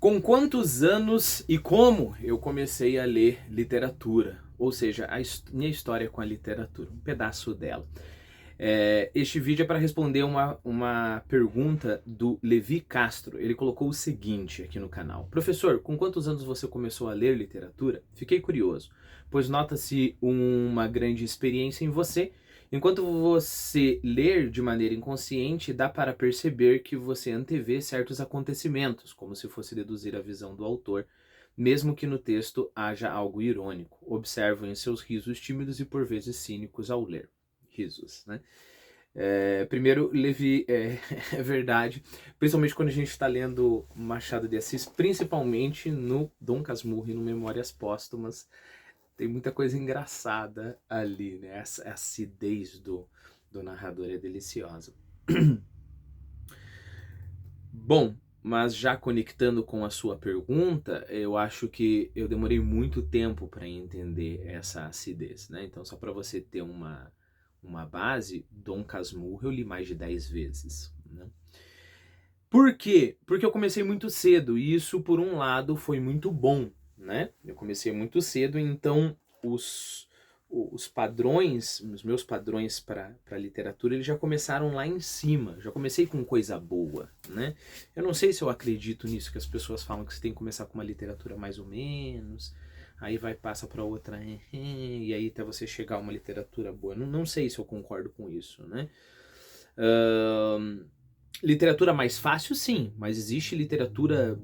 Com quantos anos e como eu comecei a ler literatura? Ou seja, minha história com a literatura, um pedaço dela. Este vídeo é para responder uma pergunta do Levi Castro. Ele colocou o seguinte aqui no canal: Professor, com quantos anos você começou a ler literatura? Fiquei curioso, pois nota-se uma grande experiência em você. Enquanto você ler de maneira inconsciente, dá para perceber que você antevê certos acontecimentos, como se fosse deduzir a visão do autor, mesmo que no texto haja algo irônico. Observo em seus risos tímidos e por vezes cínicos ao ler. Risos, né? Primeiro, Levi, é verdade, principalmente quando a gente está lendo Machado de Assis, principalmente no Dom Casmurro e no Memórias Póstumas. Tem muita coisa engraçada ali, né? Essa acidez do narrador é deliciosa. Bom, mas já conectando com a sua pergunta, eu acho que eu demorei muito tempo para entender essa acidez, né? Então, só para você ter uma base, Dom Casmurro eu li mais de 10 vezes, né? Por quê? Porque eu comecei muito cedo e isso, por um lado, foi muito bom, né? Eu comecei muito cedo, então os padrões, os meus padrões para literatura, eles já começaram lá em cima. Já comecei com coisa boa, né? Eu não sei se eu acredito nisso que as pessoas falam que você tem que começar com uma literatura mais ou menos, aí passa para outra, e aí até você chegar a uma literatura boa. Não sei se eu concordo com isso, né? Literatura mais fácil, sim, mas existe literatura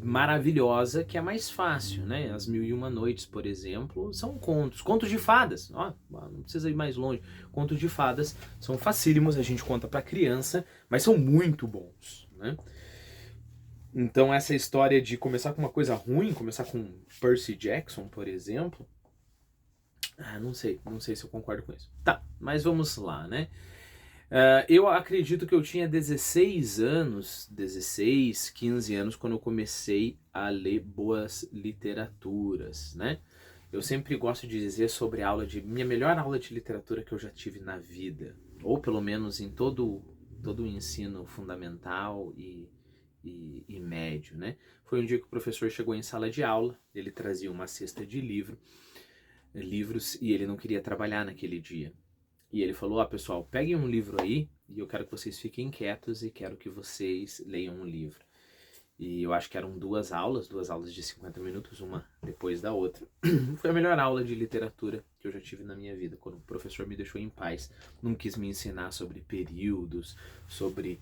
maravilhosa que é mais fácil, né? As Mil e Uma Noites, por exemplo, são contos de fadas. Ó, não precisa ir mais longe. Contos de fadas são facílimos, a gente conta para criança, mas são muito bons, né? Então essa história de começar com uma coisa ruim, começar com Percy Jackson, por exemplo, não sei se eu concordo com isso. Tá, mas vamos lá, né? Eu acredito que eu tinha 16 anos, 16, 15 anos, quando eu comecei a ler boas literaturas, né? Eu sempre gosto de dizer sobre a minha melhor aula de literatura que eu já tive na vida, ou pelo menos em todo o ensino fundamental e médio, né? Foi um dia que o professor chegou em sala de aula, ele trazia uma cesta de livros, e ele não queria trabalhar naquele dia. E ele falou, pessoal, peguem um livro aí e eu quero que vocês fiquem quietos e quero que vocês leiam um livro. E eu acho que eram duas aulas de 50 minutos, uma depois da outra. Foi a melhor aula de literatura que eu já tive na minha vida, quando o professor me deixou em paz. Não quis me ensinar sobre períodos, sobre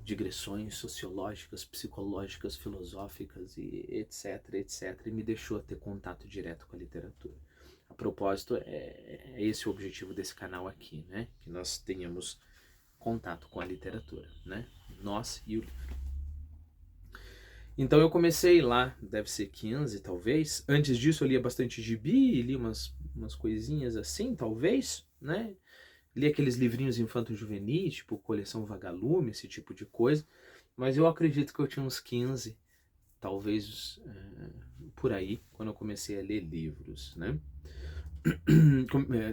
digressões sociológicas, psicológicas, filosóficas e etc, etc. E me deixou ter contato direto com a literatura. A propósito, é esse o objetivo desse canal aqui, né? Que nós tenhamos contato com a literatura, né? Nós e o livro. Então eu comecei lá, deve ser 15 talvez. Antes disso eu lia bastante gibi, li umas coisinhas assim, talvez, né? Li aqueles livrinhos infanto-juvenis, tipo Coleção Vagalume, esse tipo de coisa. Mas eu acredito que eu tinha uns 15, talvez por aí, quando eu comecei a ler livros, né?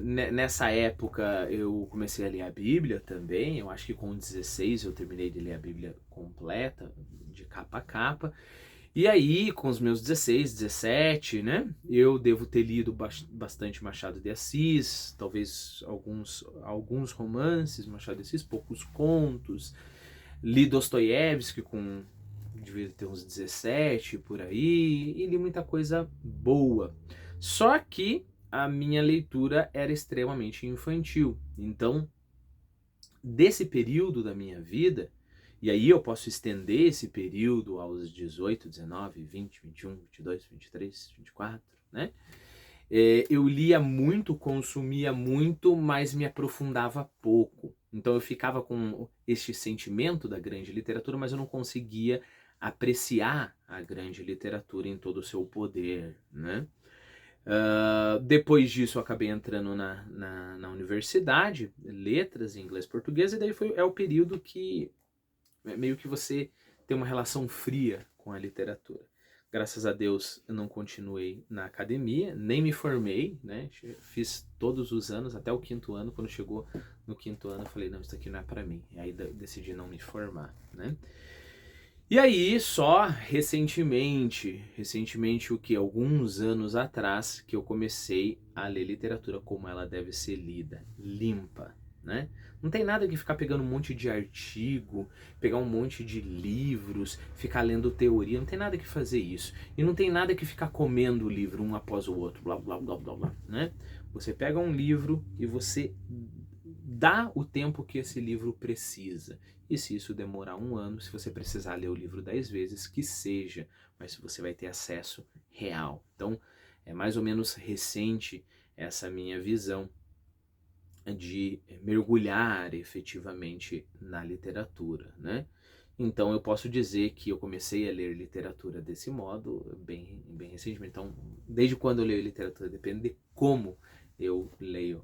Nessa época eu comecei a ler a Bíblia também. Eu acho que com 16 eu terminei de ler a Bíblia completa, de capa a capa. E aí, com os meus 16, 17, né, eu devo ter lido bastante Machado de Assis, talvez alguns romances, Machado de Assis, poucos contos. Li Dostoiévski devia ter uns 17 por aí, e li muita coisa boa. Só que a minha leitura era extremamente infantil. Então, desse período da minha vida, e aí eu posso estender esse período aos 18, 19, 20, 21, 22, 23, 24, né? Eu lia muito, consumia muito, mas me aprofundava pouco. Então eu ficava com este sentimento da grande literatura, mas eu não conseguia apreciar a grande literatura em todo o seu poder, né? Depois disso eu acabei entrando na universidade, letras, inglês, português, e daí é o período que meio que você tem uma relação fria com a literatura. Graças a Deus eu não continuei na academia, nem me formei, né? Fiz todos os anos, até o quinto ano. Quando chegou no quinto ano eu falei, não, isso aqui não é para mim. E aí decidi não me formar, né? E aí, só recentemente o que? Alguns anos atrás, que eu comecei a ler literatura como ela deve ser lida, limpa, né? Não tem nada que ficar pegando um monte de artigo, pegar um monte de livros, ficar lendo teoria, não tem nada que fazer isso. E não tem nada que ficar comendo o livro um após o outro, blá blá blá blá blá, né? Você pega um livro e você dá o tempo que esse livro precisa. E se isso demorar 1 ano, se você precisar ler o livro 10 vezes, que seja, mas você vai ter acesso real. Então, é mais ou menos recente essa minha visão de mergulhar efetivamente na literatura, né? Então eu posso dizer que eu comecei a ler literatura desse modo bem recentemente. Então, desde quando eu leio literatura, depende de como eu leio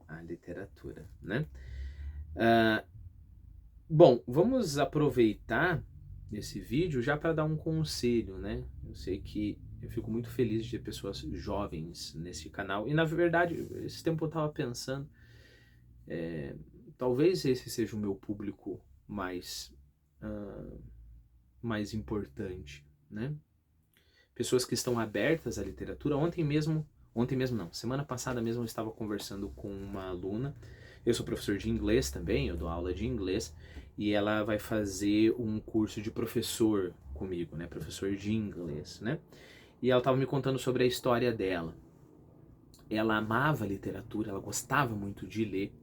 a literatura, né? Bom, vamos aproveitar esse vídeo já para dar um conselho, né? Eu sei que eu fico muito feliz de ter pessoas jovens nesse canal. E na verdade, esse tempo eu estava pensando, talvez esse seja o meu público mais importante, né? Pessoas que estão abertas à literatura. Ontem mesmo não, semana passada mesmo eu estava conversando com uma aluna. Eu sou professor de inglês também, eu dou aula de inglês, e ela vai fazer um curso de professor comigo, né? Professor de inglês, né? E ela estava me contando sobre a história dela. Ela amava literatura, ela gostava muito de ler.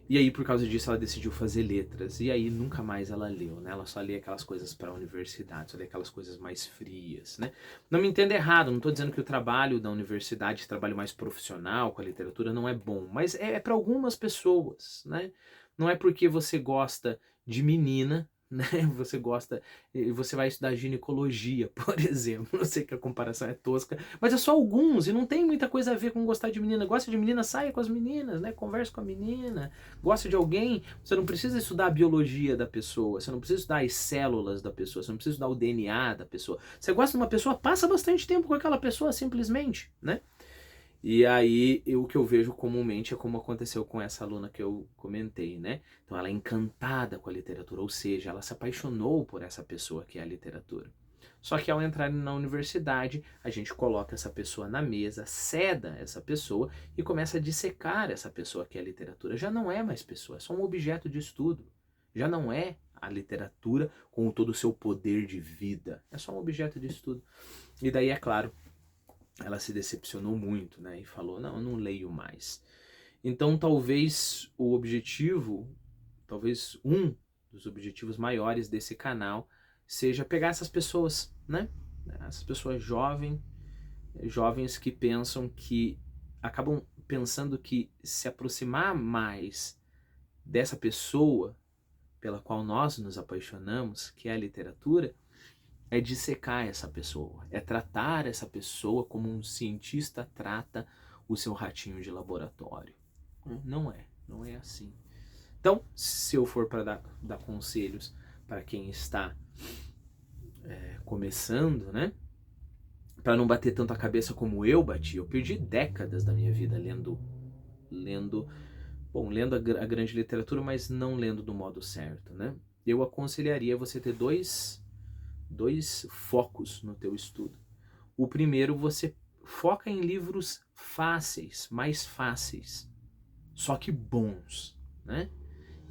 E aí, por causa disso, ela decidiu fazer letras. E aí, nunca mais ela leu, né? Ela só lia aquelas coisas para a universidade, só lia aquelas coisas mais frias, né? Não me entenda errado, não estou dizendo que o trabalho da universidade, trabalho mais profissional com a literatura, não é bom. Mas é para algumas pessoas, né? Não é porque você gosta de menina, né? Você vai estudar ginecologia, por exemplo. Eu sei que a comparação é tosca, mas é só alguns e não tem muita coisa a ver com gostar de menina. Gosta de menina, saia com as meninas, né? Converse com a menina. Gosta de alguém, você não precisa estudar a biologia da pessoa, você não precisa estudar as células da pessoa, você não precisa estudar o DNA da pessoa. Você gosta de uma pessoa, passa bastante tempo com aquela pessoa simplesmente, né? E aí, o que eu vejo comumente é como aconteceu com essa aluna que eu comentei, né? Então, ela é encantada com a literatura, ou seja, ela se apaixonou por essa pessoa que é a literatura. Só que ao entrar na universidade, a gente coloca essa pessoa na mesa, ceda essa pessoa e começa a dissecar essa pessoa que é a literatura. Já não é mais pessoa, é só um objeto de estudo. Já não é a literatura com todo o seu poder de vida. É só um objeto de estudo. E daí, é claro, ela se decepcionou muito, né? E falou, não, eu não leio mais. Então, talvez um dos objetivos maiores desse canal seja pegar essas pessoas, né? Essas pessoas jovens que acabam pensando que se aproximar mais dessa pessoa pela qual nós nos apaixonamos, que é a literatura, é dissecar essa pessoa, é tratar essa pessoa como um cientista trata o seu ratinho de laboratório. Não é assim. Então, se eu for para dar conselhos para quem está começando, né? Para não bater tanto a cabeça como eu bati. Eu perdi décadas da minha vida lendo a grande literatura, mas não lendo do modo certo, né? Eu aconselharia você ter dois focos no teu estudo. O primeiro, você foca em livros fáceis, mais fáceis, só que bons, né?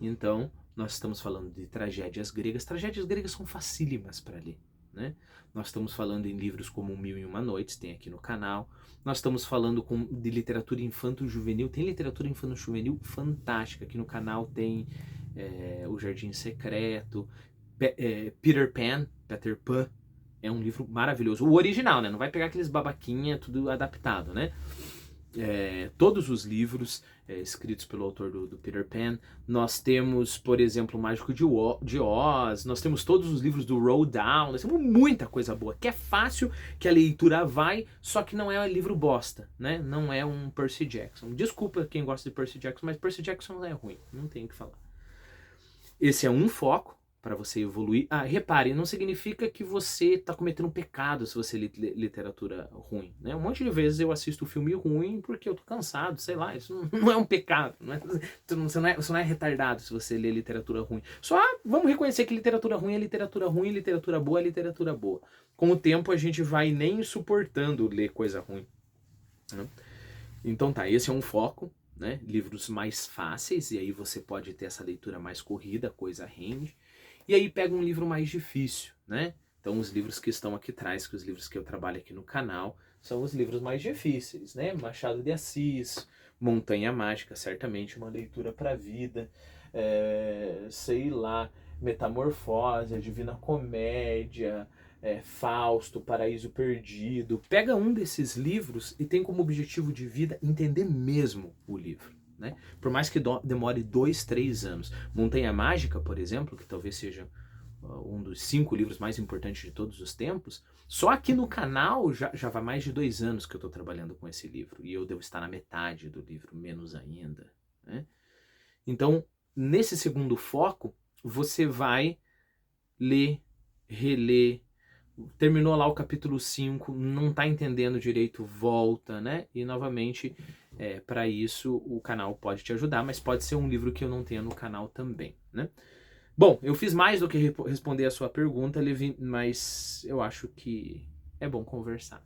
Então, nós estamos falando de tragédias gregas. Tragédias gregas são facílimas para ler, né? Nós estamos falando em livros como 1001 Noites, tem aqui no canal. Nós estamos falando de literatura infanto-juvenil. Tem literatura infanto-juvenil fantástica. Aqui no canal tem O Jardim Secreto, Peter Pan é um livro maravilhoso. O original, né? Não vai pegar aqueles babaquinha, tudo adaptado, né? Todos os livros escritos pelo autor do Peter Pan. Nós temos, por exemplo, o Mágico de Oz. Nós temos todos os livros do Roald Dahl. Nós temos muita coisa boa, que é fácil, que a leitura vai, só que não é um livro bosta, né? Não é um Percy Jackson. Desculpa quem gosta de Percy Jackson, mas Percy Jackson não é ruim. Não tem o que falar. Esse é um foco, para você evoluir. Ah, repare, não significa que você está cometendo um pecado se você lê literatura ruim, né? Um monte de vezes eu assisto filme ruim porque eu tô cansado, sei lá, isso não é um pecado, não é, você não é retardado se você lê literatura ruim. Só vamos reconhecer que literatura ruim é literatura ruim, literatura boa é literatura boa. Com o tempo a gente vai nem suportando ler coisa ruim, né? Então tá, esse é um foco, né? Livros mais fáceis, e aí você pode ter essa leitura mais corrida, a coisa rende. E aí pega um livro mais difícil, né? Então os livros que estão aqui atrás, que os livros que eu trabalho aqui no canal, são os livros mais difíceis, né? Machado de Assis, Montanha Mágica, certamente uma leitura para a vida, sei lá, Metamorfose, a Divina Comédia, Fausto, Paraíso Perdido. Pega um desses livros e tem como objetivo de vida entender mesmo o livro, né? Por mais que demore 2, 3 anos. Montanha Mágica, por exemplo, que talvez seja um dos 5 livros mais importantes de todos os tempos, só aqui no canal já vai mais de 2 anos que eu estou trabalhando com esse livro, e eu devo estar na metade do livro, menos ainda, né? Então, nesse segundo foco, você vai ler, reler, terminou lá o capítulo 5, não está entendendo direito, volta, né? E novamente, para isso o canal pode te ajudar, mas pode ser um livro que eu não tenha no canal também, né? Bom, eu fiz mais do que responder a sua pergunta, Levi, mas eu acho que é bom conversar.